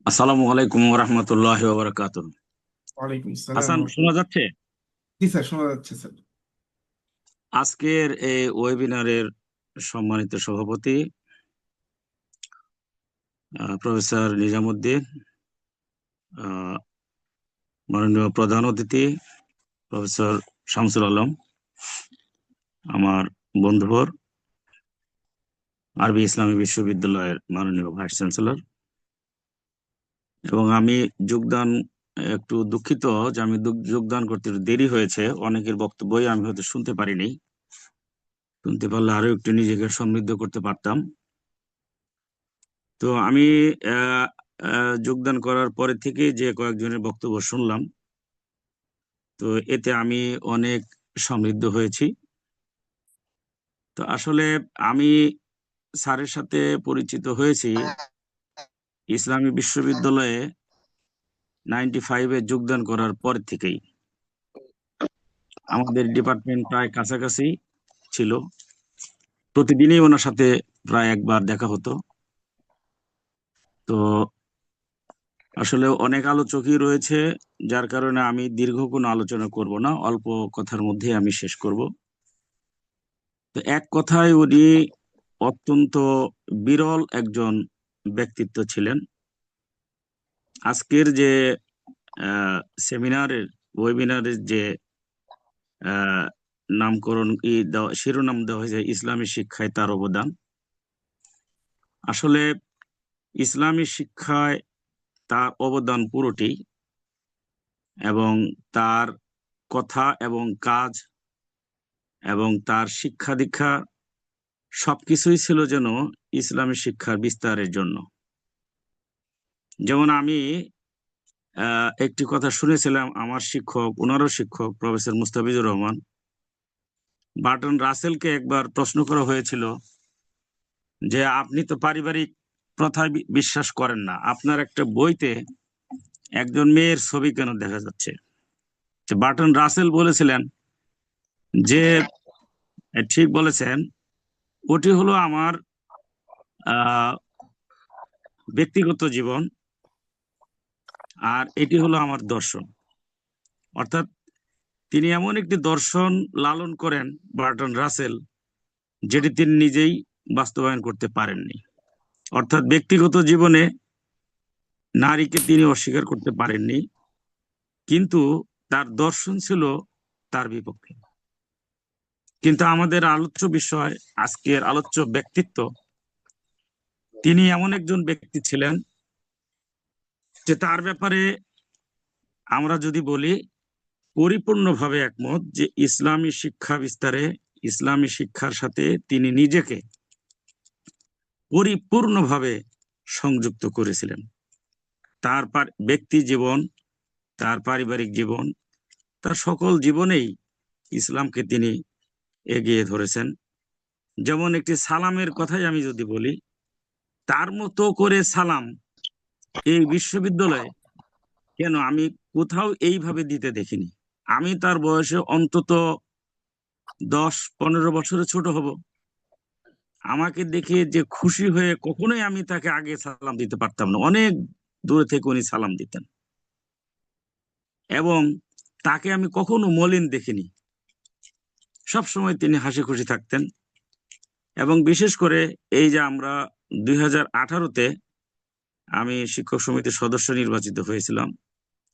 আসসালামু আলাইকুম রহমতুল্লাহ বারাকাত। ওয়ালাইকুম আসসালাম হাসান, শোনা রহমতুল্লাহ। যাচ্ছে? জি স্যার, শোনা যাচ্ছে স্যার। আজকের এই ওয়েবিনারের সম্মানিত সভাপতি প্রফেসর নিজামুদ্দিন, আহ, মাননীয় প্রধান অতিথি প্রফেসর শামসুল আলম, আমার বন্ধুবর, আরবি ইসলামী বিশ্ববিদ্যালয়ের মাননীয় ভাইস চ্যান্সেলর, এবং আমি যোগদান একটু দুঃখিত যে আমি যোগদান করতে একটু দেরি হয়েছে। অনেকের বক্তব্যই আমি হয়তো শুনতে পারিনি। শুনতে পারলে আরো একটু নিজেকে সমৃদ্ধ করতে পারতাম। তো আমি আহ, যোগদান করার পরে থেকে যে কয়েকজনের বক্তব্য শুনলাম, তো এতে আমি অনেক সমৃদ্ধ হয়েছি। তো আসলে আমি স্যারের সাথে পরিচিত হয়েছি ইসলামী বিশ্ববিদ্যালয়ে 95-এ যোগদান করার পর থেকেই। আমাদের ডিপার্টমেন্ট প্রায় কাছাকাছি ছিল, প্রতিদিনই ওনার সাথে প্রায় একবার দেখা হতো। তো আসলে অনেক আলোচকই রয়েছে, যার কারণে আমি দীর্ঘ কোনো আলোচনা করব না, অল্প কথার মধ্যে আমি শেষ করব। তো এক কথায় উনি অত্যন্ত বিরল একজন ব্যক্তিত্ব ছিলেন। আজকের যে সেমিনারের ওয়েবিনারের যে আহ, নামকরণ শিরোনাম দেওয়া হয়েছে ইসলামী শিক্ষায় তার অবদান। আসলে ইসলামী শিক্ষায় তার অবদান পুরোটি, এবং তার কথা এবং কাজ এবং তার শিক্ষা দীক্ষা সবকিছুই ছিল যেন ইসলামী শিক্ষার বিস্তারের জন্য। যেমন আমি একটি কথা শুনেছিলাম, আমার শিক্ষক, ওনারও শিক্ষক প্রফেসর মুস্তাফিজুর রহমান বার্টন রাসেলকে একবার প্রশ্ন করা হয়েছিল যে আপনি তো পারিবারিক প্রথায় বিশ্বাস করেন না, আপনার একটা বইতে একজন মেয়ের ছবি কেন দেখা যাচ্ছে? তো বার্টন রাসেল বলেছিলেন যে ঠিক বলেছেন, ওটি হলো আমার আহ ব্যক্তিগত জীবন, আর এটি হলো আমার দর্শন। অর্থাৎ তিনি এমন একটি দর্শন লালন করেন, বার্টন রাসেল, যেটি তিনি নিজেই বাস্তবায়ন করতে পারেননি। অর্থাৎ ব্যক্তিগত জীবনে নারীকে তিনি অস্বীকার করতে পারেননি, কিন্তু তার দর্শন ছিল তার বিপক্ষে। কিন্তু আমাদের আলোচ্য বিষয়, আজকের আলোচ্য ব্যক্তিত্ব, তিনি এমন একজন ব্যক্তি ছিলেন যে তার ব্যাপারে আমরা যদি বলি পরিপূর্ণভাবে একমত যে ইসলামী শিক্ষা বিস্তারে, ইসলামী শিক্ষার সাথে তিনি নিজেকে পরিপূর্ণভাবে সংযুক্ত করেছিলেন। তার ব্যক্তি জীবন, তার পারিবারিক জীবন, তার সকল জীবনেই ইসলামকে তিনি এগিয়ে ধরেছেন। যেমন একটি সালামের কথাই আমি যদি বলি, তার মতো করে সালাম এই বিশ্ববিদ্যালয়ে কেন আমি কোথাও এইভাবে দিতে দেখিনি। আমি তার বয়সে অন্তত 10-15 বছরের ছোট হব। আমাকে দেখে যে খুশি হয়ে কখনোই আমি তাকে আগে সালাম দিতে পারতাম না, অনেক দূরে থেকে উনি সালাম দিতেন, এবং তাকে আমি কখনো মলিন দেখিনি। সব সময় তিনি হাসি খুশি থাকতেন। এবং বিশেষ করে এই যে আমরা 2018-তে আমি শিক্ষক সমিতির সদস্য নির্বাচিত হয়েছিলাম,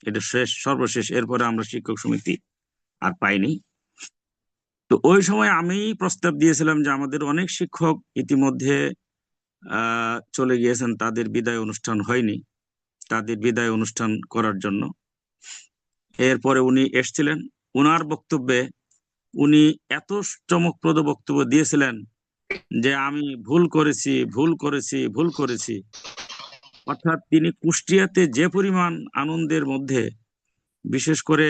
এটা শেষ, সর্বশেষ, এরপরে আমরা শিক্ষক সমিতি আর পাইনি। তো ওই সময় আমি প্রস্তাব দিয়েছিলাম যে আমাদের অনেক শিক্ষক ইতিমধ্যে চলে গিয়েছেন, তাদের বিদায় অনুষ্ঠান হয়নি, তাদের বিদায় অনুষ্ঠান করার জন্য। এরপরে উনি এসছিলেন, উনার বক্তব্যে উনি এত চমকপ্রদ বক্তব্য দিয়েছিলেন যে আমি ভুল করেছি, ভুল করেছি, ভুল করেছি। অর্থাৎ তিনি কুষ্টিয়াতে যে পরিমাণ আনন্দের মধ্যে, বিশেষ করে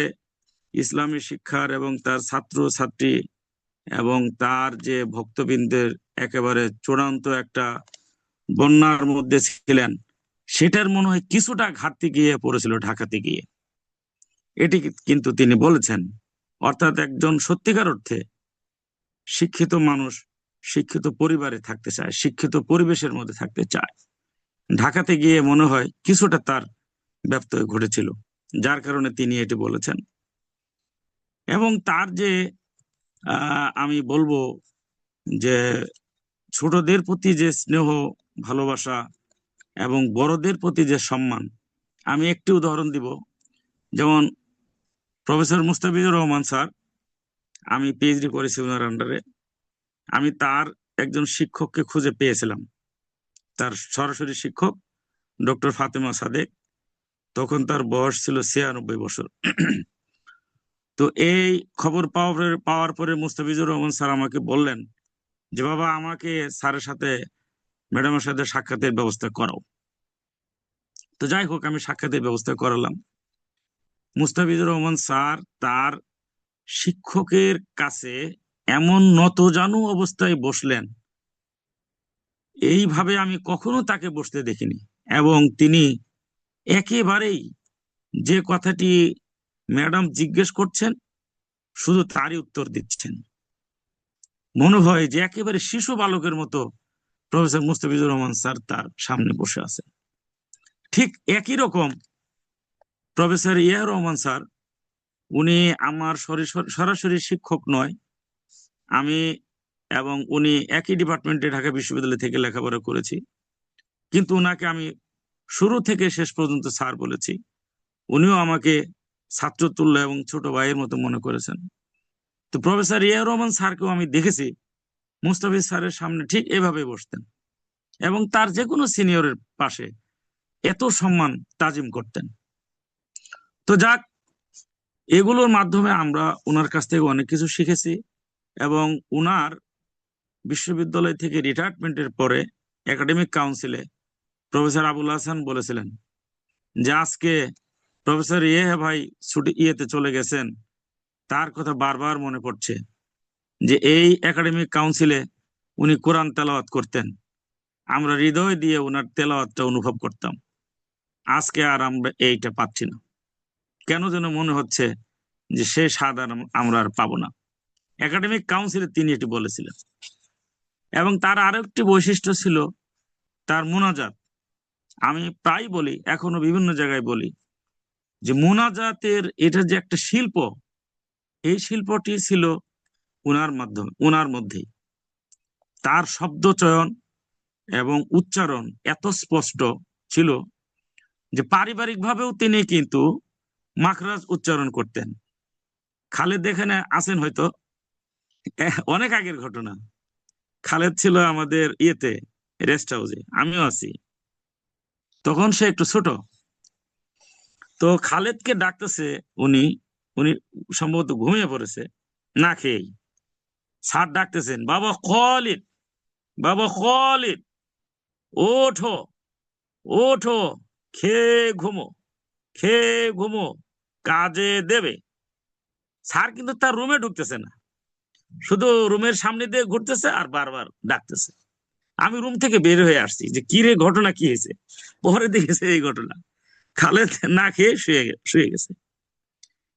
ইসলামী শিক্ষার এবং তার ছাত্র ছাত্রী এবং তার যে ভক্তবৃন্দের একেবারে চূড়ান্ত একটা বন্যার মধ্যে ছিলেন, সেটার মনে হয় কিছুটা ঘাটতি গিয়ে পড়েছিল ঢাকাতে গিয়ে। এটি কিন্তু তিনি বলেছেন। অর্থাৎ একজন সত্যিকার অর্থে শিক্ষিত মানুষ শিক্ষিত পরিবারে থাকতে চায়, শিক্ষিত পরিবেশের মধ্যে থাকতে চায়। ঢাকাতে গিয়ে মনে হয় কিছুটা তার ব্যত্যয় ঘটেছিল, যার কারণে তিনি এটি বলেছেন। এবং তার যে আমি বলবো যে ছোটদের প্রতি যে স্নেহ, ভালোবাসা এবং বড়দের প্রতি যে সম্মান, আমি একটি উদাহরণ দিব। যেমন প্রফেসর মুস্তাফিজুর রহমান স্যার, আমি পিএইচডি করেছি ওনার আন্ডারে। আমি তার একজন শিক্ষককে খুঁজে পেয়েছিলাম, তার সরাসরি শিক্ষক ডক্টর ফাতেমা সাদেক। তখন তার বয়স ছিল 96 বছর। তো এই খবর পাওয়ার পরে মুস্তাফিজুর রহমান স্যার আমাকে বললেন যে বাবা, আমাকে স্যারের সাথে, ম্যাডামের সাথে সাক্ষাতের ব্যবস্থা করাও। তো যাই হোক, আমি সাক্ষাতের ব্যবস্থা করালাম। মুস্তাফিজুর রহমান স্যার তার শিক্ষকের কাছে এমন নতজানু অবস্থায় বসলেন, এইভাবে আমি কখনো তাকে বসতে দেখিনি। এবং তিনি একেবারেই যে কথাটি ম্যাডাম জিজ্ঞেস করছেন শুধু তারই উত্তর দিচ্ছেন। মনে হয় যে একেবারে শিশু বালকের মতো প্রফেসর মুস্তাফিজুর রহমান স্যার তার সামনে বসে আছেন। ঠিক একই রকম প্রফেসর ইয়া রহমান স্যার, উনি আমার সরাসরি শিক্ষক নয়, আমি এবং উনি একই ডিপার্টমেন্টে ঢাকা বিশ্ববিদ্যালয় থেকে লেখাপড়া করেছি, কিন্তু উনাকে আমি শুরু থেকে শেষ পর্যন্ত স্যার বলেছি। উনিও আমাকে ছাত্রতুল্য এবং ছোট ভাইয়ের মতো মনে করেছেন। তো প্রফেসর ইয়া রহমান স্যারকেও আমি দেখেছি মুস্তাফিজ স্যারের সামনে ঠিক এভাবে বসতেন এবং তার যে কোনো সিনিয়রের পাশে এত সম্মান তাজিম করতেন। তো যাক, এগুলোর মাধ্যমে আমরা ওনার কাছ থেকে অনেক কিছু শিখেছি। এবং উনার বিশ্ববিদ্যালয় থেকে রিটায়ারমেন্টের পরে একাডেমিক কাউন্সিলে প্রফেসর আবুল হাসান বলেছিলেন যে আজকে প্রফেসর ভাই ছুটি ইয়েতে চলে গেছেন, তার কথা বারবার মনে পড়ছে যে এই একাডেমিক কাউন্সিলে উনি কোরআন তেলাওয়াত করতেন, আমরা হৃদয় দিয়ে ওনার তেলাওয়াতটা অনুভব করতাম। আজকে আর আমরা এইটা পাচ্ছি না, কেন যেন মনে হচ্ছে যে সে স্বাদ আর আমরা আর পাবো না। একাডেমিক কাউন্সিলে তিনি এটি বলেছিলেন। এবং তার আরো একটি বৈশিষ্ট্য ছিল তার মুনাজাত। আমি প্রায় বলি, এখনো বিভিন্ন জায়গায় বলি যে মুনাজাতের এটা যে একটা শিল্প, এই শিল্পটি ছিল উনার মধ্যেই। তার শব্দ চয়ন এবং উচ্চারণ এত স্পষ্ট ছিল যে পারিবারিক ভাবেও তিনি কিন্তু মাখরাজ উচ্চারণ করতেন। খালেদ এখানে আছেন হয়তো, অনেক আগের ঘটনা। খালেদ ছিল আমাদের ইয়েতে রেস্ট হাউসে, আমিও আছি, তখন সে একটু ছোট। তো খালেদকে ডাকতেছে, উনি উনি সম্ভবত ঘুমিয়ে পড়েছে না খেয়েই। স্যার ডাকতেছেন, বাবা খালিদ, বাবা খালিদ, ওঠো ওঠো, খেয়ে ঘুমো, খেয়ে ঘুমো, কাজে দেবে। স্যার কিন্তু তার রুমে ঢুকতেছে না, শুধু রুমের সামনে দিয়ে ঘুরতেছে আর বারবার ডাকতেছে। আমি রুম থেকে বের হয়ে আসছি যে কি রে, ঘটনা কি হয়েছে। পরে দেখেছে এই ঘটনা, খালেদ না খেয়ে শুয়ে গেছে।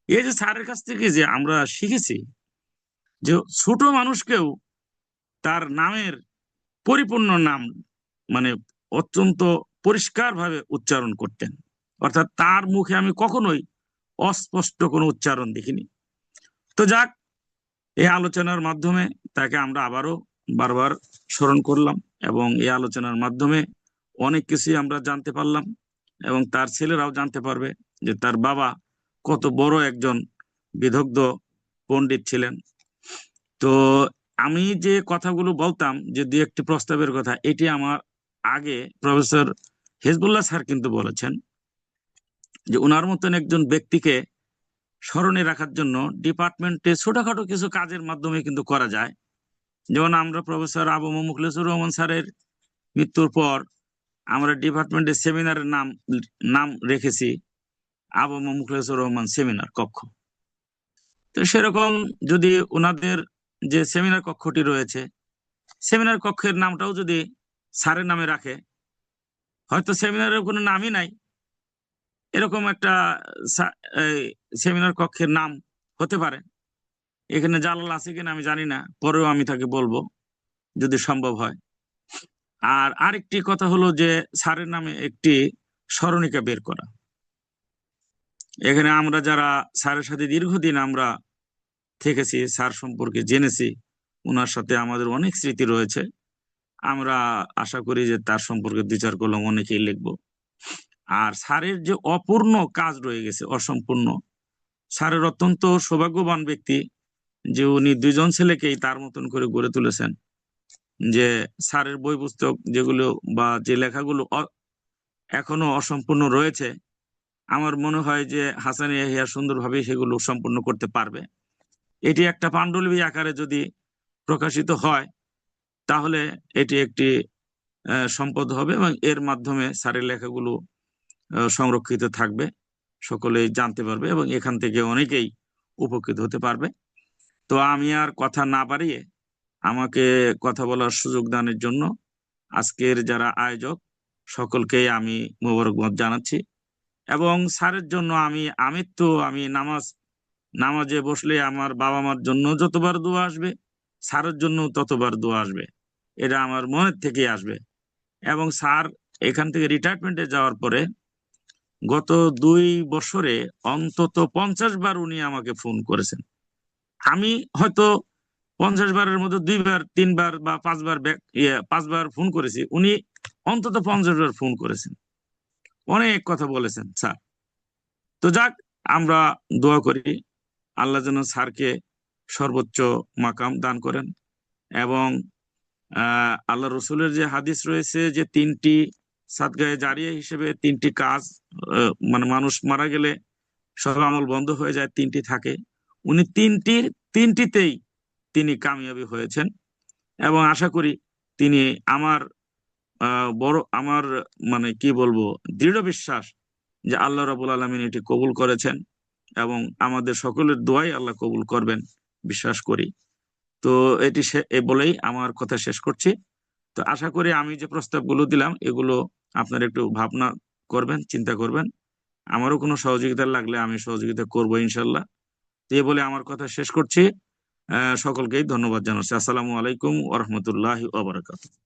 এই যে স্যারের কাছ থেকে যে আমরা শিখেছি যে ছোট মানুষকেও তার নামের পরিপূর্ণ নাম মানে অত্যন্ত পরিষ্কার ভাবে উচ্চারণ করতেন। অর্থাৎ তার মুখে আমি কখনোই অস্পষ্ট কোনো উচ্চারণ দেখিনি। তো যাক, এই আলোচনার মাধ্যমে তাকে আমরা আবারও বারবার স্মরণ করলাম এবং এই আলোচনার মাধ্যমে অনেক কিছুই আমরা জানতে পারলাম এবং তার ছেলেরাও জানতে পারবে যে তার বাবা কত বড় একজন বিদগ্ধ পণ্ডিত ছিলেন। তো আমি যে কথাগুলো বলতাম যে দুই একটি প্রস্তাবের কথা, এটি আমার আগে প্রফেসর হিজবুল্লাহ স্যার কিন্তু বলেছেন যে ওনার মতন একজন ব্যক্তিকে স্মরণে রাখার জন্য ডিপার্টমেন্টে ছোটখাটো কিছু কাজের মাধ্যমে কিন্তু করা যায়। যেমন আমরা প্রফেসর আবু মুখলেসুর রহমান স্যারের মৃত্যুর পর আমরা ডিপার্টমেন্টের সেমিনারের নাম রেখেছি আবু মুখলেসুর রহমান সেমিনার কক্ষ। তো সেরকম যদি ওনাদের যে সেমিনার কক্ষটি রয়েছে, সেমিনার কক্ষের নামটাও যদি স্যারের নামে রাখে, হয়তো সেমিনারের কোনো নামই নাই, এরকম একটা সেমিনার কক্ষের নাম হতে পারে। এখানে জালাল আছে কিনা আমি জানি না, পরেও আমি তাকে বলবো যদি সম্ভব হয়। আর আরেকটি কথা হলো যে স্যারের নামে একটি স্মরণিকা বের করা। এখানে আমরা যারা স্যারের সাথে দীর্ঘদিন আমরা থেকেছি, স্যার সম্পর্কে জেনেছি, ওনার সাথে আমাদের অনেক স্মৃতি রয়েছে। আমরা আশা করি যে তার সম্পর্কে 2-4 কলম অনেকেই লিখবো। আর স্যারের যে অপূর্ণ কাজ রয়ে গেছে, অসম্পূর্ণ, স্যারের অত্যন্ত সৌভাগ্যবান ব্যক্তি যে উনি 2 জন ছেলেকেই তার মতন করে গড়ে তুলেছেন। যে স্যারের বই পুস্তক যেগুলো বা যে লেখাগুলো এখনো অসম্পূর্ণ রয়েছে, আমার মনে হয় যে হাসান ইয়াহিয়া সুন্দরভাবে সেগুলো সম্পূর্ণ করতে পারবে। এটি একটা পাণ্ডুলিপি আকারে যদি প্রকাশিত হয় তাহলে এটি একটি সম্পদ হবে এবং এর মাধ্যমে স্যারের লেখাগুলো সংরক্ষিত থাকবে, সকলেই জানতে পারবে এবং এখান থেকে অনেকেই উপকৃত হতে পারবে। তো আমি আর কথা না বাড়িয়ে আমাকে কথা বলার সুযোগ দানের জন্য আজকের যারা আয়োজক সকলকেই আমি মোবারকবাদ জানাচ্ছি। এবং স্যারের জন্য আমি নামাজে বসলে আমার বাবা মার জন্য যতবার দোয়া আসবে, স্যারের জন্য ততবার দোয়া আসবে, এটা আমার মনের থেকে আসবে। এবং স্যার এখান থেকে রিটায়ারমেন্টে যাওয়ার পরে গত 2 বছরে অন্তত 50 বার উনি আমাকে ফোন করেছেন। আমি হয়তো 50 বারের মধ্যে 2 বার 3 বার বা 5 বার 5 বার ফোন করেছি, উনি অন্তত 50 বার ফোন করেছেন, অনেক কথা বলেছেন স্যার। তো যাক, আমরা দোয়া করি আল্লাহ যেন স্যারকে সর্বোচ্চ মাকাম দান করেন। এবং আল্লাহ রসুলের যে হাদিস রয়েছে যে 3টি সাদগায়ে জারিয়া হিসেবে 3টি কাজ, মানে মানুষ মারা গেলে সব আমল বন্ধ হয়ে যায়, 3টি থাকে। উনি তিনটিতেই তিনি কামিয়াবি হয়েছেন এবং আশা করি তিনি আমার আমার মানে কি বলবো, দৃঢ় বিশ্বাস যে আল্লাহ রাব্বুল আলামিন এটি কবুল করেছেন এবং আমাদের সকলের দোয়াই আল্লাহ কবুল করবেন বিশ্বাস করি। তো এটি বলেই আমার কথা শেষ করছি। তো আশা করি আমি যে প্রস্তাবগুলো দিলাম এগুলো আপনারা একটু ভাবনা করবেন, চিন্তা করবেন। আমারও কোনো সহযোগিতা লাগলে আমি সহযোগিতা করবো ইনশাল্লাহ। তো এই বলে আমার কথা শেষ করছি। সকলকেই ধন্যবাদ জানাচ্ছি। আসসালামু আলাইকুম ওয়া রাহমাতুল্লাহি ওয়া বারাকাতুহু।